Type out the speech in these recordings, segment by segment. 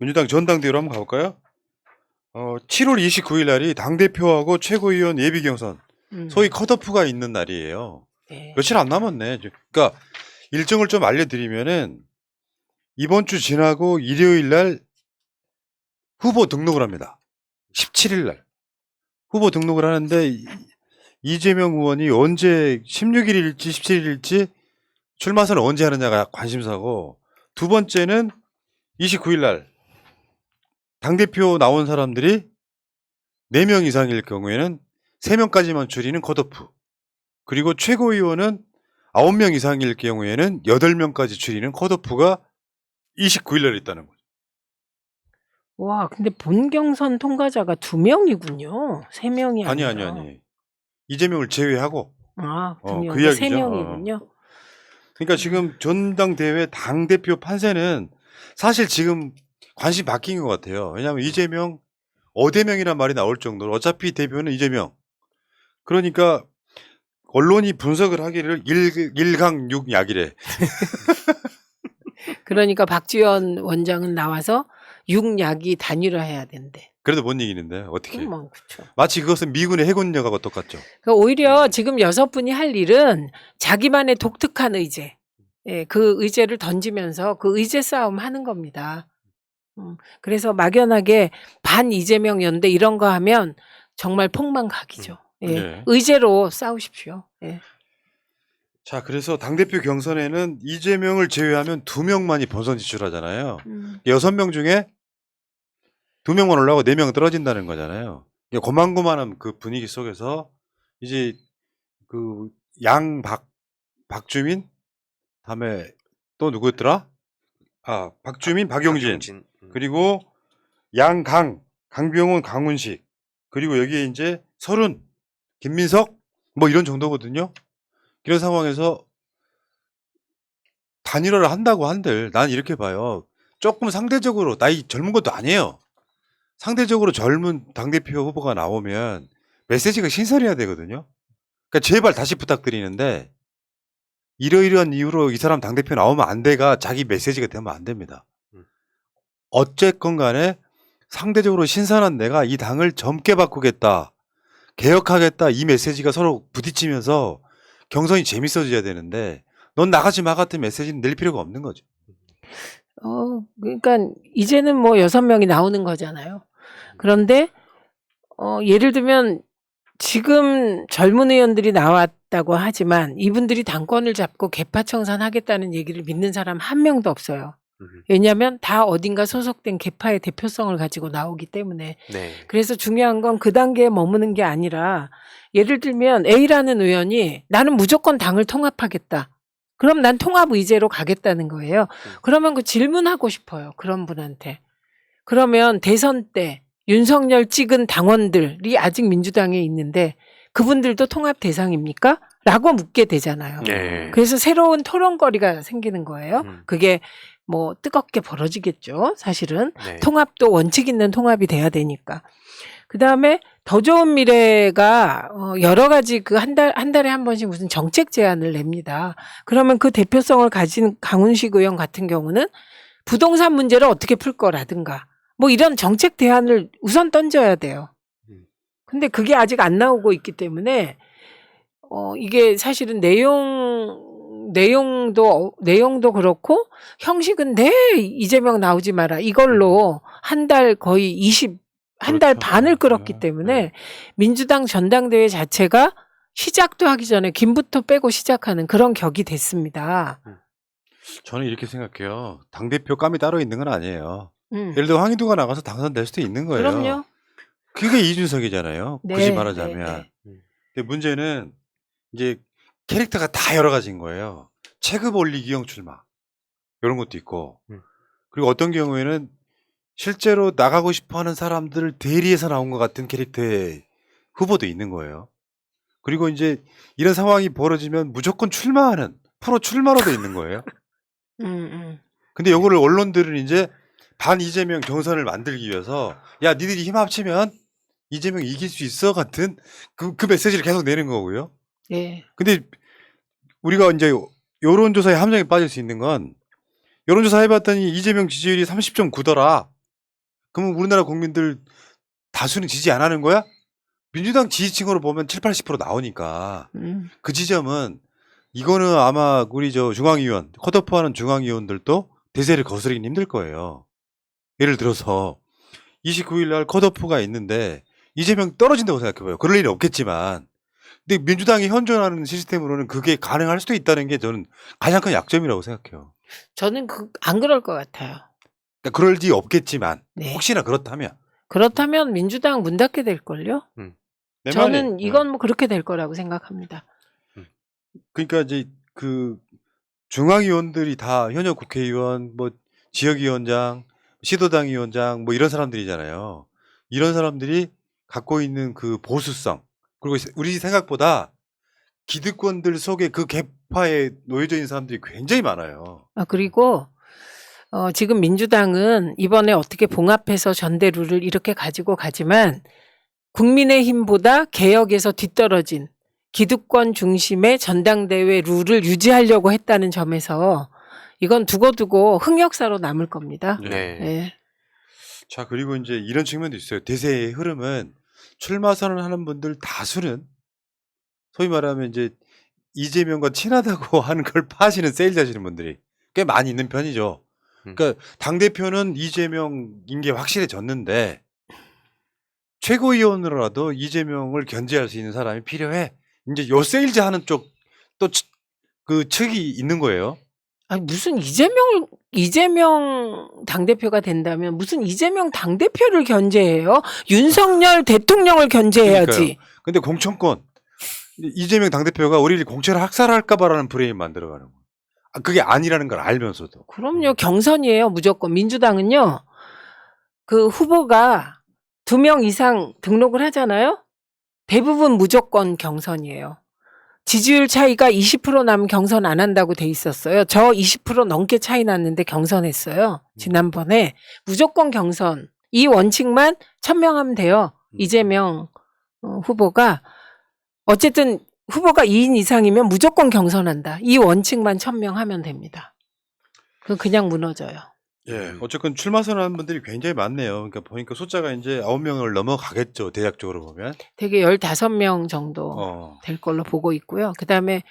민주당 전당대회로 한번 가볼까요? 7월 29일 날이 당대표하고 최고위원 예비경선, 소위 컷오프가 있는 날이에요. 네. 며칠 안 남았네. 그러니까 일정을 좀 알려드리면은 이번 주 지나고 일요일 날 후보 등록을 합니다. 17일 날. 후보 등록을 하는데 이재명 의원이 언제 16일일지 17일일지 출마선을 언제 하느냐가 관심사고, 두 번째는 29일 날 당대표 나온 사람들이 4명 이상일 경우에는 3명까지만 줄이는 컷오프, 그리고 최고위원은 9명 이상일 경우에는 8명까지 줄이는 컷오프가 29일 날 있다는 거죠. 와, 근데 본경선 통과자가 2명이군요. 3명이 아니. 아니라. 이재명을 제외하고. 아, 2명. 그 이야기죠. 3명이군요. 그러니까 지금 전당대회 당대표 판세는 사실 지금 관심 바뀐 것 같아요. 왜냐하면 이재명, 어대명이란 말이 나올 정도로 어차피 대표는 이재명. 그러니까 언론이 분석을 하기를 일강육약이래. 그러니까 박지원 원장은 나와서 육약이 단일화해야 된대. 그래도 못 이기는데 어떻게? 뭐, 그렇죠. 마치 그것은 미군의 해군력하고 똑같죠. 그러니까 오히려 지금 6분이 할 일은 자기만의 독특한 의제, 예, 그 의제를 던지면서 그 의제 싸움 하는 겁니다. 그래서 막연하게 반 이재명 연대 이런 거 하면 정말 폭망각이죠. 예. 네. 의제로 싸우십시오. 예. 자, 그래서 당대표 경선에는 이재명을 제외하면 2명만이 본선 진출하잖아요. 6명 중에 2명만 올라가고 4명 떨어진다는 거잖아요. 고만고만한 그 분위기 속에서 이제 그 박주민, 다음에 또 누구였더라? 박주민, 박용진. 그리고 강병훈, 강훈식. 그리고 여기에 이제 설훈, 김민석 뭐 이런 정도거든요. 이런 상황에서 단일화를 한다고 한들 난 이렇게 봐요. 조금 상대적으로 나이 젊은 것도 아니에요. 상대적으로 젊은 당대표 후보가 나오면 메시지가 신선해야 되거든요. 그러니까 제발 다시 부탁드리는데 이러이러한 이유로 이 사람 당대표 나오면 안 돼가 자기 메시지가 되면 안 됩니다. 어쨌건 간에 상대적으로 신선한 내가 이 당을 젊게 바꾸겠다, 개혁하겠다, 이 메시지가 서로 부딪히면서 경선이 재밌어져야 되는데 넌 나가지 마 같은 메시지는 낼 필요가 없는 거죠. 그러니까 이제는 뭐 6명이 나오는 거잖아요. 그런데 예를 들면 지금 젊은 의원들이 나왔다고 하지만 이분들이 당권을 잡고 개파 청산하겠다는 얘기를 믿는 사람 한 명도 없어요. 왜냐하면 다 어딘가 소속된 개파의 대표성을 가지고 나오기 때문에. 네. 그래서 중요한 건 그 단계에 머무는 게 아니라, 예를 들면 A라는 의원이 나는 무조건 당을 통합하겠다. 그럼 난 통합 의제로 가겠다는 거예요. 그러면 그 질문하고 싶어요. 그런 분한테. 그러면 대선 때 윤석열 찍은 당원들이 아직 민주당에 있는데 그분들도 통합 대상입니까? 라고 묻게 되잖아요. 네. 그래서 새로운 토론거리가 생기는 거예요. 그게 뭐 뜨겁게 벌어지겠죠. 사실은. 네. 통합도 원칙 있는 통합이 돼야 되니까. 그 다음에 더 좋은 미래가 여러 가지 그 한 달에 한 번씩 무슨 정책 제안을 냅니다. 그러면 그 대표성을 가진 강훈식 의원 같은 경우는 부동산 문제를 어떻게 풀 거라든가 뭐 이런 정책 대안을 우선 던져야 돼요. 근데 그게 아직 안 나오고 있기 때문에 이게 사실은 내용도 그렇고 형식은 이재명 나오지 마라 이걸로 한 달 거의 한 달 그렇죠. 반을 끌었기 때문에 민주당 전당대회 자체가 시작도 하기 전에 김부터 빼고 시작하는 그런 격이 됐습니다. 저는 이렇게 생각해요. 당대표 감이 따로 있는 건 아니에요. 음. 예를 들어 황희두가 나가서 당선될 수도 있는 거예요. 그럼요. 그게 이준석이잖아요. 네, 굳이 말하자면. 네, 근데 문제는 이제 캐릭터가 다 여러 가지인 거예요. 체급 올리기형 출마 이런 것도 있고, 그리고 어떤 경우에는 실제로 나가고 싶어하는 사람들을 대리해서 나온 것 같은 캐릭터의 후보도 있는 거예요. 그리고 이제 이런 상황이 벌어지면 무조건 출마하는 프로 출마로도 있는 거예요. 근데 이거를 언론들은 이제 반 이재명 경선을 만들기 위해서 야 니들이 힘 합치면 이재명 이길 수 있어 같은 그 메시지를 계속 내는 거고요. 네. 근데 우리가 이제 여론조사의 함정에 빠질 수 있는 건, 여론조사 해봤더니 이재명 지지율이 30.9더라. 그러면 우리나라 국민들 다수는 지지 안 하는 거야? 민주당 지지층으로 보면 7, 80% 나오니까 그 지점은 이거는 아마 우리 저 중앙위원, 컷오프하는 중앙위원들도 대세를 거스르긴 힘들 거예요. 예를 들어서 29일 날 컷오프가 있는데 이재명 떨어진다고 생각해봐요. 그럴 일이 없겠지만. 근데 민주당이 현존하는 시스템으로는 그게 가능할 수도 있다는 게 저는 가장 큰 약점이라고 생각해요. 저는 안 그럴 것 같아요. 그러니까 그럴 리 없겠지만 네. 혹시나 그렇다면. 그렇다면 민주당 문 닫게 될걸요? 내 저는 말이, 이건 뭐 그렇게 될 거라고 생각합니다. 그러니까 이제 그 중앙위원들이 다 현역 국회의원, 뭐 지역위원장, 시도당 위원장 뭐 이런 사람들이잖아요. 이런 사람들이 갖고 있는 그 보수성, 그리고 우리 생각보다 기득권들 속에 그 계파에 놓여져 있는 사람들이 굉장히 많아요. 그리고 지금 민주당은 이번에 어떻게 봉합해서 전대루를 이렇게 가지고 가지만 국민의힘보다 개혁에서 뒤떨어진 기득권 중심의 전당대회 룰을 유지하려고 했다는 점에서 이건 두고두고 흑역사로 남을 겁니다. 네. 네. 자, 그리고 이제 이런 측면도 있어요. 대세의 흐름은 출마 선언하는 분들 다수는 소위 말하면 이제 이재명과 친하다고 하는 걸 파시는 세일즈 하시는 분들이 꽤 많이 있는 편이죠. 그러니까 당대표는 이재명인 게 확실해졌는데 최고위원으로라도 이재명을 견제할 수 있는 사람이 필요해. 이제 요 세일즈 하는 쪽 또 그 측이 있는 거예요. 아니 무슨 이재명 당대표가 된다면 무슨 이재명 당대표를 견제해요? 윤석열 대통령을 견제해야지. 근데 공천권 이재명 당대표가 우리를 공천을 학살할까 봐라는 프레임 만들어가는 거예요. 그게 아니라는 걸 알면서도. 그럼요. 경선이에요. 무조건. 민주당은요. 그 후보가 2명 이상 등록을 하잖아요. 대부분 무조건 경선이에요. 지지율 차이가 20% 나면 경선 안 한다고 돼 있었어요. 저 20% 넘게 차이 났는데 경선했어요. 지난번에. 무조건 경선. 이 원칙만 1000명 하면 돼요. 이재명 후보가. 어쨌든 후보가 2인 이상이면 무조건 경선한다. 이 원칙만 1000명 하면 됩니다. 그냥 무너져요. 예. 어쨌건 출마 선언하는 분들이 굉장히 많네요. 그러니까 보니까 숫자가 이제 9명을 넘어가겠죠. 대략적으로 보면. 되게 15명 정도 될 걸로 보고 있고요. 그다음에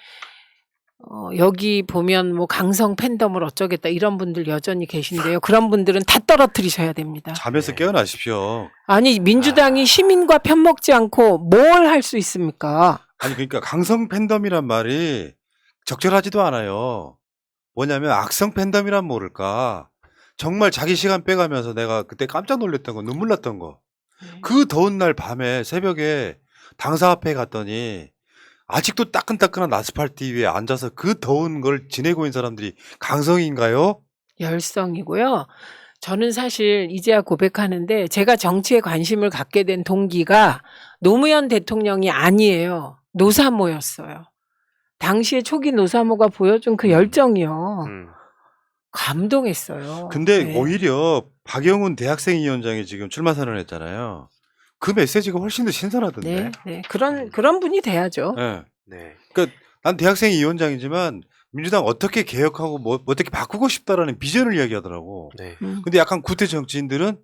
여기 보면 뭐 강성 팬덤을 어쩌겠다 이런 분들 여전히 계신데요. 그런 분들은 다 떨어뜨리셔야 됩니다. 잠에서 깨어나십시오. 아니 민주당이 시민과 편먹지 않고 뭘 할 수 있습니까? 아니 그러니까 강성 팬덤이란 말이 적절하지도 않아요. 뭐냐면 악성 팬덤이란 모를까. 정말 자기 시간 빼가면서 내가 그때 깜짝 놀랐던 거, 눈물 났던 거. 그 더운 날 밤에 새벽에 당사 앞에 갔더니 아직도 따끈따끈한 아스팔트 위에 앉아서 그 더운 걸 지내고 있는 사람들이 강성인가요? 열성이고요. 저는 사실 이제야 고백하는데 제가 정치에 관심을 갖게 된 동기가 노무현 대통령이 아니에요. 노사모였어요. 당시에 초기 노사모가 보여준 그 열정이요. 감동했어요. 근데 네. 오히려 박영훈 대학생위원장이 지금 출마 선언했잖아요. 그 메시지가 훨씬 더 신선하던데. 네. 그런 분이 돼야죠. 네. 네. 그러니까 난 대학생위원장이지만 민주당 어떻게 개혁하고 뭐 어떻게 바꾸고 싶다라는 비전을 이야기하더라고. 네. 근데 약간 구태 정치인들은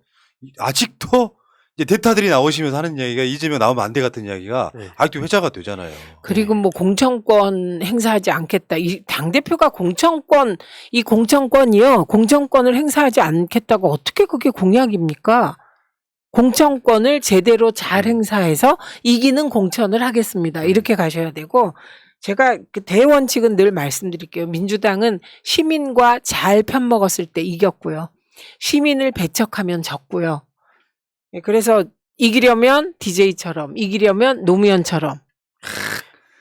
아직도 이제 대타들이 나오시면서 하는 이야기가 이재명 나오면 안 돼 같은 이야기가 네. 아직도 회자가 되잖아요. 그리고 뭐 공천권 행사하지 않겠다. 이 당대표가 공천권이요. 공천권을 행사하지 않겠다고 어떻게 그게 공약입니까? 공천권을 제대로 잘 행사해서 이기는 공천을 하겠습니다. 이렇게 가셔야 되고 제가 그 대원칙은 늘 말씀드릴게요. 민주당은 시민과 잘 편먹었을 때 이겼고요. 시민을 배척하면 졌고요. 그래서 이기려면 DJ처럼 이기려면 노무현처럼.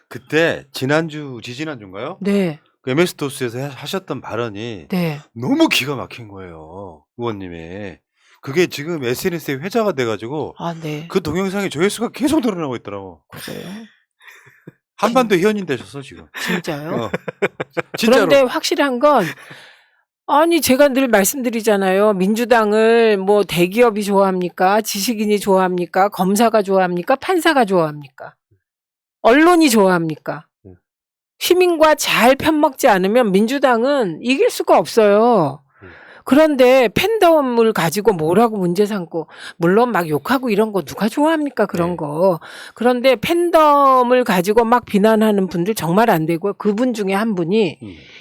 그때 지지난주인가요? 네. 그 MS 도스에서 하셨던 발언이 네. 너무 기가 막힌 거예요. 의원님이. 그게 지금 SNS에 회자가 돼가지고 네. 그 동영상의 조회수가 계속 늘어나고 있더라고. 그래요. 한반도 회원인 되셨어 지금. 진짜요? 진짜로. 그런데 확실한 건 아니 제가 늘 말씀드리잖아요. 민주당을 뭐 대기업이 좋아합니까? 지식인이 좋아합니까? 검사가 좋아합니까? 판사가 좋아합니까? 언론이 좋아합니까? 시민과 잘 편먹지 않으면 민주당은 이길 수가 없어요. 그런데 팬덤을 가지고 뭐라고 문제 삼고, 물론 막 욕하고 이런 거 누가 좋아합니까? 그런 네. 거. 그런데 팬덤을 가지고 막 비난하는 분들 정말 안 되고요. 그분 중에 한 분이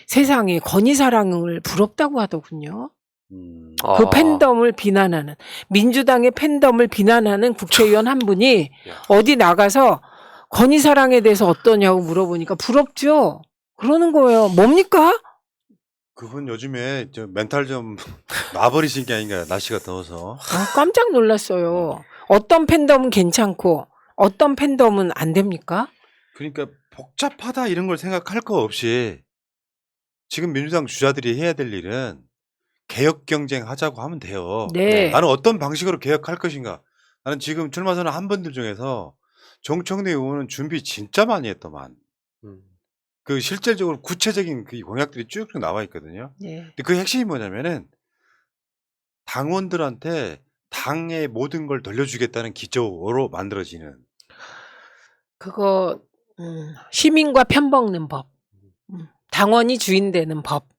세상에 건희사랑을 부럽다고 하더군요. 그 아. 팬덤을 비난하는, 민주당의 팬덤을 비난하는 국회의원 한 분이 야. 어디 나가서 건희사랑에 대해서 어떠냐고 물어보니까 부럽죠? 그러는 거예요. 뭡니까? 그분 요즘에 저 멘탈 좀 놔버리신 게 아닌가요? 날씨가 더워서. 깜짝 놀랐어요. 어떤 팬덤은 괜찮고 어떤 팬덤은 안 됩니까? 그러니까 복잡하다 이런 걸 생각할 거 없이 지금 민주당 주자들이 해야 될 일은 개혁 경쟁하자고 하면 돼요. 네. 나는 어떤 방식으로 개혁할 것인가. 나는 지금 출마 선언 한 분들 중에서 정청래 의원은 준비 진짜 많이 했더만. 음. 그 실질적으로 구체적인 그 공약들이 쭉쭉 나와 있거든요. 네. 근데 그 핵심이 뭐냐면은 당원들한테 당의 모든 걸 돌려주겠다는 기조로 만들어지는. 그거 시민과 편먹는 법. 당원이 주인 되는 법.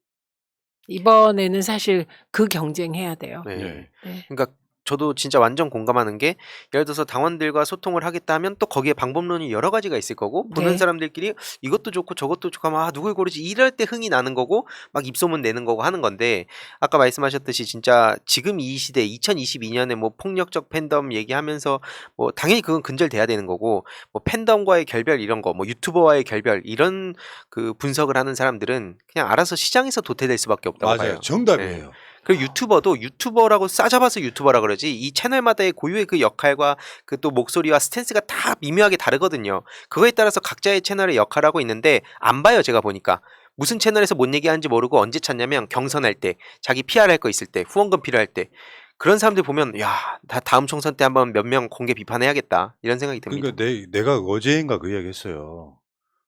이번에는 사실 그 경쟁해야 돼요. 네. 네. 네. 그러니까 저도 진짜 완전 공감하는 게 예를 들어서 당원들과 소통을 하겠다 하면 또 거기에 방법론이 여러 가지가 있을 거고 보는 네. 사람들끼리 이것도 좋고 저것도 좋고 하면 누굴 고르지 이럴 때 흥이 나는 거고 막 입소문 내는 거고 하는 건데 아까 말씀하셨듯이 진짜 지금 이 시대 2022년에 뭐 폭력적 팬덤 얘기하면서 뭐 당연히 그건 근절돼야 되는 거고 뭐 팬덤과의 결별 이런 거 뭐 유튜버와의 결별 이런 그 분석을 하는 사람들은 그냥 알아서 시장에서 도태될 수밖에 없다고 맞아요. 봐요. 정답이에요. 그리고 유튜버도 유튜버라고 싸잡아서 유튜버라 그러지 이 채널마다의 고유의 그 역할과 그 또 목소리와 스탠스가 다 미묘하게 다르거든요. 그거에 따라서 각자의 채널의 역할을 하고 있는데 안 봐요. 제가 보니까 무슨 채널에서 뭔 얘기하는지 모르고 언제 찾냐면 경선할 때 자기 PR 할 거 있을 때 후원금 필요할 때 그런 사람들 보면 야, 다 다음 총선 때 한번 몇 명 공개 비판해야겠다 이런 생각이 듭니다. 그러니까 내가 어제인가 그 이야기 했어요.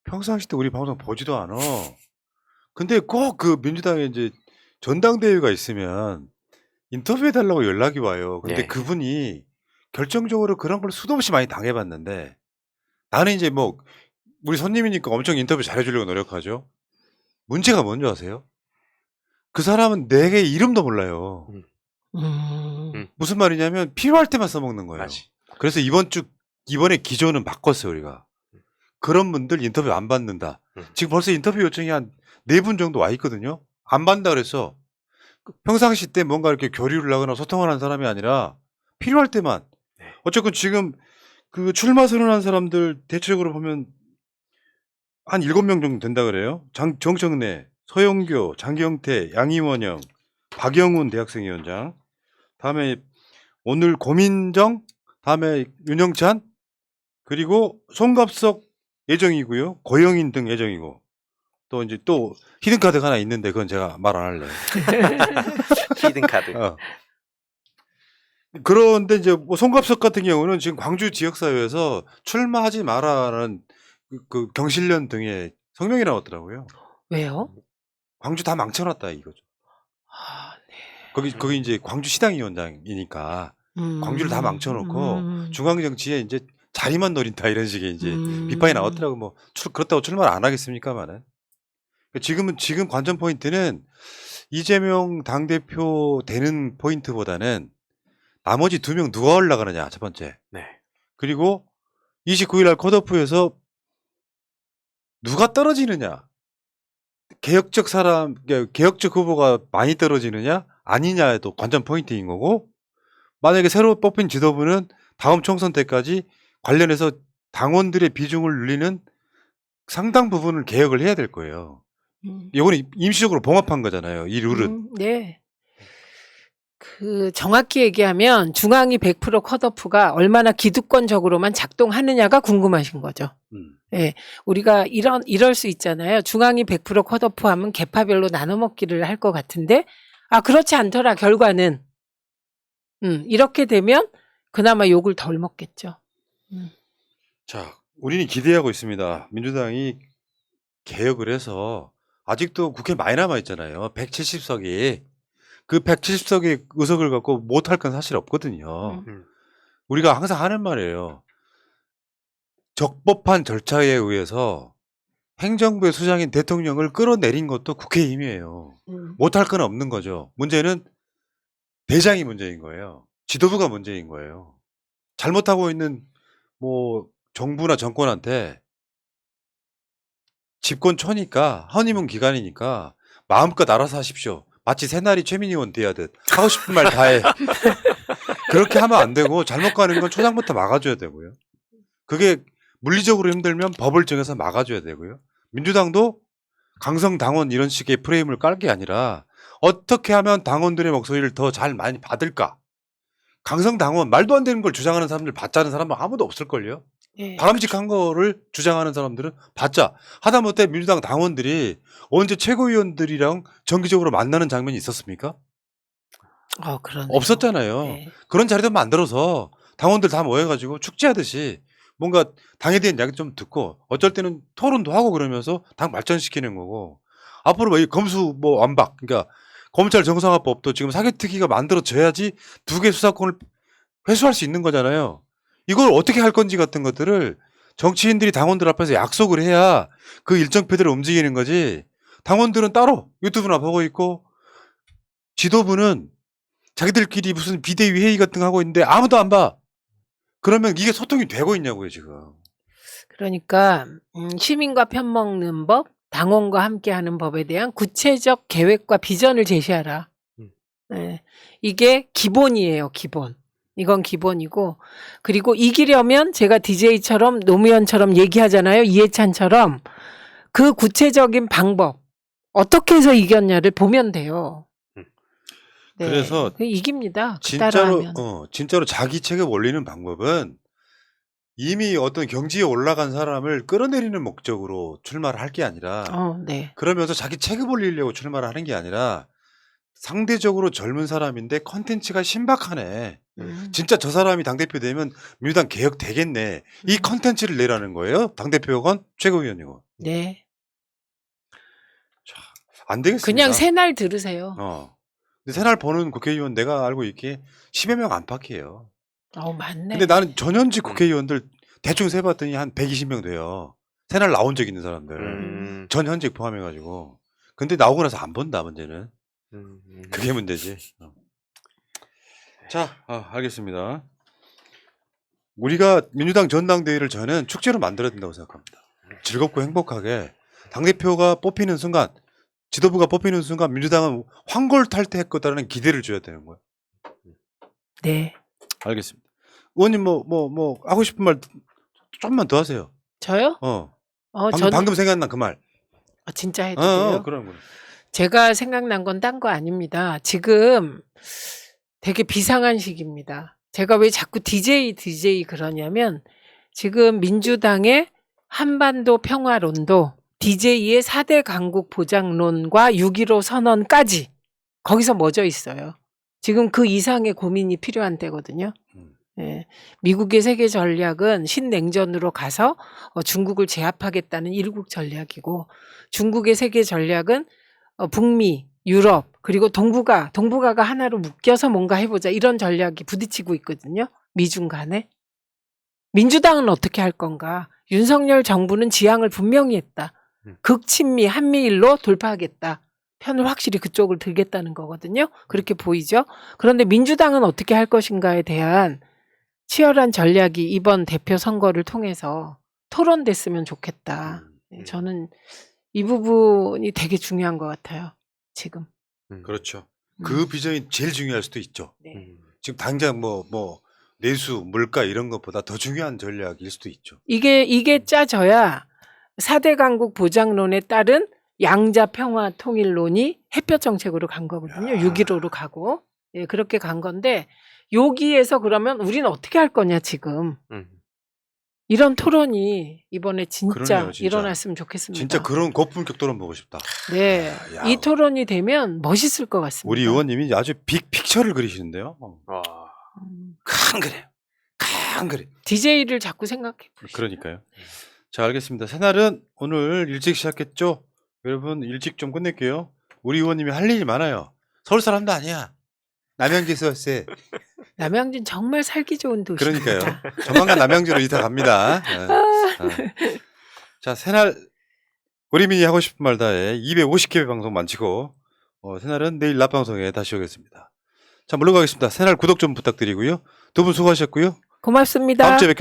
평상시 때 우리 방송 보지도 않아. 근데 꼭 그 민주당에 이제 전당대회가 있으면 인터뷰해달라고 연락이 와요. 근데 네. 그분이 결정적으로 그런 걸 수도 없이 많이 당해봤는데 나는 이제 뭐 우리 손님이니까 엄청 인터뷰 잘해주려고 노력하죠. 문제가 뭔지 아세요? 그 사람은 내게 이름도 몰라요. 무슨 말이냐면 필요할 때만 써먹는 거예요. 맞지. 그래서 이번에 기조는 바꿨어요 우리가. 그런 분들 인터뷰 안 받는다. 지금 벌써 인터뷰 요청이 한 4분 정도 와 있거든요. 안 받는다 그래서 평상시 때 뭔가 이렇게 교류를 하거나 소통을 하는 사람이 아니라 필요할 때만. 어쨌건 지금 그 출마 선언한 사람들 대체적으로 보면 한 7명 정도 된다 그래요. 정청래, 서영교, 장경태, 양이원영, 박영훈 대학생위원장, 다음에 오늘 고민정, 다음에 윤영찬, 그리고 송갑석 예정이고요. 고영인 등 예정이고. 또 이제 또 히든카드가 하나 있는데 그건 제가 말 안 할래요. 히든 카드. 그런데 이제 뭐 송갑석 같은 경우는 지금 광주 지역사회에서 출마하지 마라는 그 경실련 등의 성명이 나왔더라고요. 왜요? 광주 다 망쳐놨다 이거죠. 아, 네. 거기 이제 광주시당위원장이니까 광주를 다 망쳐놓고 중앙 정치에 이제 자리만 노린다 이런 식의 이제 비판이 나왔더라고. 뭐 그렇다고 출마를 안 하겠습니까만은. 지금 관전 포인트는 이재명 당대표 되는 포인트보다는 나머지 2명 누가 올라가느냐 첫 번째. 네. 그리고 29일 날 컷오프에서 누가 떨어지느냐. 개혁적 후보가 많이 떨어지느냐 아니냐도 관전 포인트인 거고, 만약에 새로 뽑힌 지도부는 다음 총선 때까지 관련해서 당원들의 비중을 늘리는 상당 부분을 개혁을 해야 될 거예요. 이거는 임시적으로 봉합한 거잖아요. 이 룰은. 네. 그 정확히 얘기하면 중앙이 100% 컷오프가 얼마나 기득권적으로만 작동하느냐가 궁금하신 거죠. 예, 우리가 이럴 수 있잖아요. 중앙이 100% 컷오프 하면 계파별로 나눠 먹기를 할 것 같은데, 그렇지 않더라, 결과는. 이렇게 되면 그나마 욕을 덜 먹겠죠. 자, 우리는 기대하고 있습니다. 민주당이 개혁을 해서 아직도 국회 많이 남아 있잖아요. 170석이. 그 170석의 의석을 갖고 못할 건 사실 없거든요. 우리가 항상 하는 말이에요. 적법한 절차에 의해서 행정부의 수장인 대통령을 끌어내린 것도 국회의 힘이에요. 못할 건 없는 거죠. 문제는 대장이 문제인 거예요. 지도부가 문제인 거예요. 잘못하고 있는 뭐 정부나 정권한테 집권 초니까 허니문 기간이니까 마음껏 알아서 하십시오. 마치 새날이 최민희 의원 대하듯 하고 싶은 말 다 해. 그렇게 하면 안 되고 잘못 가는 건 초장부터 막아줘야 되고요. 그게 물리적으로 힘들면 법을 정해서 막아줘야 되고요. 민주당도 강성 당원 이런 식의 프레임을 깔 게 아니라 어떻게 하면 당원들의 목소리를 더 잘 많이 받을까? 강성 당원 말도 안 되는 걸 주장하는 사람들 받자는 사람은 아무도 없을걸요. 예. 바람직한 거를 주장하는 사람들은 받자. 하다못해 민주당 당원들이 언제 최고위원들이랑 정기적으로 만나는 장면이 있었습니까? 그러네요. 없었잖아요. 네. 그런 자리도 만들어서 당원들 다 모여가지고 축제하듯이 뭔가 당에 대한 이야기 좀 듣고 어쩔 때는 토론도 하고 그러면서 당 발전시키는 거고 앞으로 이 검수 완박 그러니까 검찰 정상화법도 지금 사개특위가 만들어져야지 두 개 수사권을 회수할 수 있는 거잖아요. 이걸 어떻게 할 건지 같은 것들을 정치인들이 당원들 앞에서 약속을 해야 그 일정 패대로 움직이는 거지. 당원들은 따로 유튜브나 보고 있고 지도부는 자기들끼리 무슨 비대위 회의 같은 거 하고 있는데 아무도 안 봐. 그러면 이게 소통이 되고 있냐고요 지금. 그러니까 시민과 편먹는 법, 당원과 함께하는 법에 대한 구체적 계획과 비전을 제시하라. 네. 이게 기본이에요, 기본. 이건 기본이고 그리고 이기려면 제가 DJ처럼 노무현처럼 얘기하잖아요. 이해찬처럼 그 구체적인 방법 어떻게 해서 이겼냐를 보면 돼요. 네. 그래서 이깁니다. 그 진짜로 따라하면. 진짜로 자기 책을 올리는 방법은 이미 어떤 경지에 올라간 사람을 끌어내리는 목적으로 출마를 할 게 아니라 네. 그러면서 자기 책을 올리려고 출마를 하는 게 아니라 상대적으로 젊은 사람인데 컨텐츠가 신박하네. 진짜 저 사람이 당대표 되면 민주당 개혁 되겠네. 이 컨텐츠를 내라는 거예요. 당대표건 최고위원이고. 네. 안 되겠습니다. 그냥 새날 들으세요. 근데 새날 보는 국회의원 내가 알고 있기에 10여 명 안팎이에요. 맞네. 근데 나는 전현직 국회의원들 대충 세봤더니 한 120명 돼요. 새날 나온 적 있는 사람들. 전현직 포함해가지고. 근데 나오고 나서 안 본다 문제는. 그게 문제지. 자, 알겠습니다. 우리가 민주당 전당대회를 저는 축제로 만들어야 된다고 생각합니다. 즐겁고 행복하게 당대표가 뽑히는 순간 지도부가 뽑히는 순간 민주당은 황골탈퇴할 거다라는 기대를 줘야 되는 거예요. 네. 알겠습니다. 의원님 하고 싶은 말 좀만 더 하세요. 저요? 방금 생각난 그 말. 진짜 해도 돼요? 그런 거. 제가 생각난 건 딴 거 아닙니다. 지금 되게 비상한 시기입니다. 제가 왜 자꾸 DJ 그러냐면 지금 민주당의 한반도 평화론도 DJ의 4대 강국 보장론과 6.15 선언까지 거기서 멎어 있어요. 지금 그 이상의 고민이 필요한 때거든요. 예. 미국의 세계 전략은 신냉전으로 가서 중국을 제압하겠다는 일국 전략이고 중국의 세계 전략은 북미, 유럽 그리고 동북아가 하나로 묶여서 뭔가 해보자 이런 전략이 부딪히고 있거든요. 미중 간에. 민주당은 어떻게 할 건가? 윤석열 정부는 지향을 분명히 했다. 극친미 한미일로 돌파하겠다. 편을 확실히 그쪽을 들겠다는 거거든요. 그렇게 보이죠. 그런데 민주당은 어떻게 할 것인가에 대한 치열한 전략이 이번 대표 선거를 통해서 토론됐으면 좋겠다. 저는 이 부분이 되게 중요한 것 같아요. 지금. 그렇죠. 그 비전이 제일 중요할 수도 있죠. 네. 지금 당장 내수, 물가 이런 것보다 더 중요한 전략일 수도 있죠. 이게 짜져야 4대 강국 보장론에 따른 양자 평화 통일론이 햇볕 정책으로 간 거거든요. 6.15로 가고. 예, 그렇게 간 건데 여기에서 그러면 우리는 어떻게 할 거냐 지금. 이런 토론이 이번에 진짜 일어났으면 좋겠습니다. 진짜 그런 고품격 토론 보고 싶다. 네, 이 토론이 되면 멋있을 것 같습니다. 우리 의원님이 아주 빅픽처를 그리시는데요. 큰 그림, 큰 그림. DJ를 자꾸 생각해 보시죠. 그러니까요. 자, 알겠습니다. 새날은 오늘 일찍 시작했죠. 여러분 일찍 좀 끝낼게요. 우리 의원님이 할 일이 많아요. 서울 사람도 아니야. 남양주에서 왔어요. 남양주는 정말 살기 좋은 도시입니다. 그러니까요. 조만간 남양주로 이사 갑니다. 자, 새날 고리민이 하고 싶은 말 다해 250회 방송 마치고 새날은 내일 낮 방송에 다시 오겠습니다. 자, 물러가겠습니다. 새날 구독 좀 부탁드리고요. 두 분 수고하셨고요. 고맙습니다. 다음 주에 뵙겠습니다.